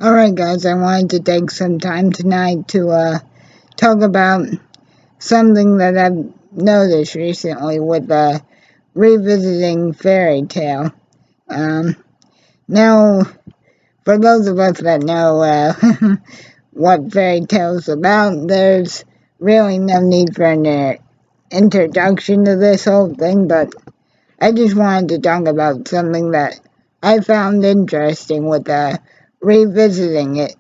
Alright guys, I wanted to take some time tonight to talk about something that I've noticed recently with revisiting Fairy Tail. Now, for those of us that know what Fairy Tail's about, there's really no need for an introduction to this whole thing, but I just wanted to talk about something that I found interesting with revisiting it.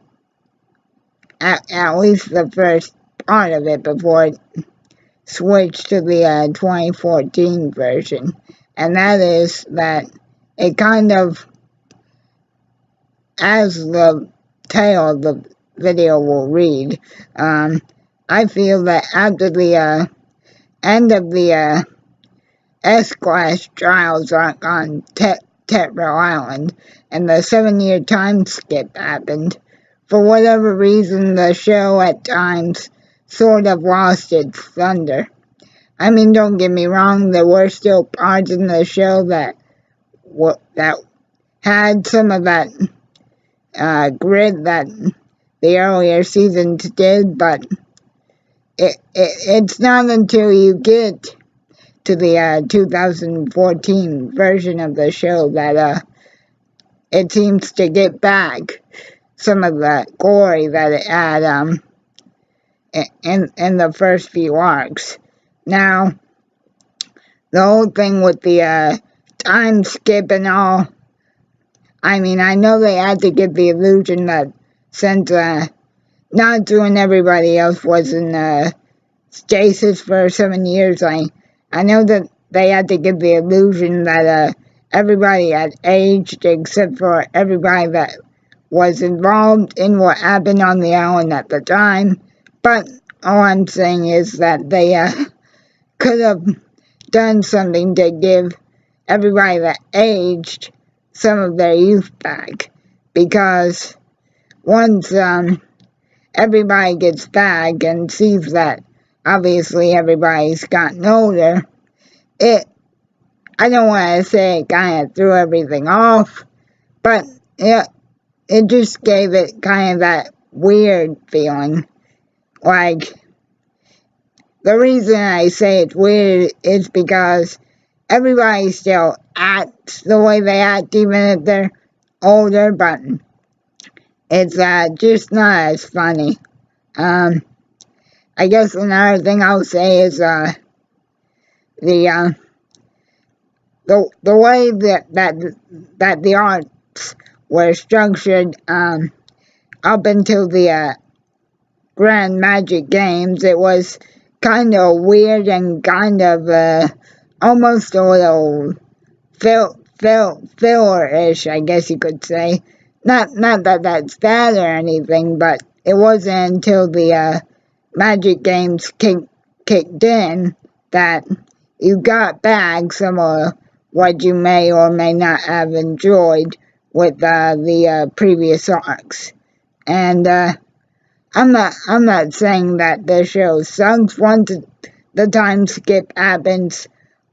At least the first part of it before it switched to the 2014 version. And that is that it kind of, as the tail of the video will read, I feel that after the end of the S-Class trials on Tetra Island, and the 7-year time skip happened, for whatever reason, the show at times sort of lost its thunder. I mean, don't get me wrong, there were still parts in the show that had some of that grit that the earlier seasons did, but it's not until you get to the 2014 version of the show that it seems to get back some of the glory that it had in the first few arcs. Now, the whole thing with the time skip and all, I mean, I know they had to give the illusion that since Natsu and everybody else was in stasis for 7 years, I know that they had to give the illusion that everybody had aged except for everybody that was involved in what happened on the island at the time. But all I'm saying is that they could have done something to give everybody that aged some of their youth back. Because once everybody gets back and sees that obviously everybody's gotten older, I don't want to say it kind of threw everything off, but it just gave it kind of that weird feeling. Like, the reason I say it's weird is because everybody still acts the way they act even if they're older, but it's just not as funny. I guess another thing I'll say is the way that the arcs were structured up until the Grand Magic Games, it was kind of weird and kind of almost a little filler-ish, I guess you could say. Not that that's bad or anything, but it wasn't until the Magic Games kicked in that you got back some of what you may or may not have enjoyed with the previous arcs. And I'm not saying that the show sucks once the time skip happens.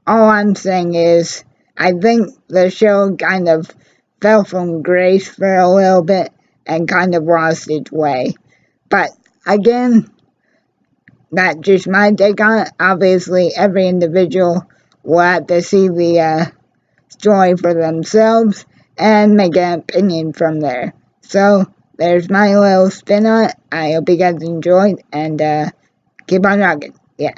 All I'm saying is I think the show kind of fell from grace for a little bit and kind of lost its way. But again, that's just my take on it. Obviously, every individual will have to see the story for themselves and make an opinion from there. So, there's my little spin on it. I hope you guys enjoyed, and keep on rocking. Yeah.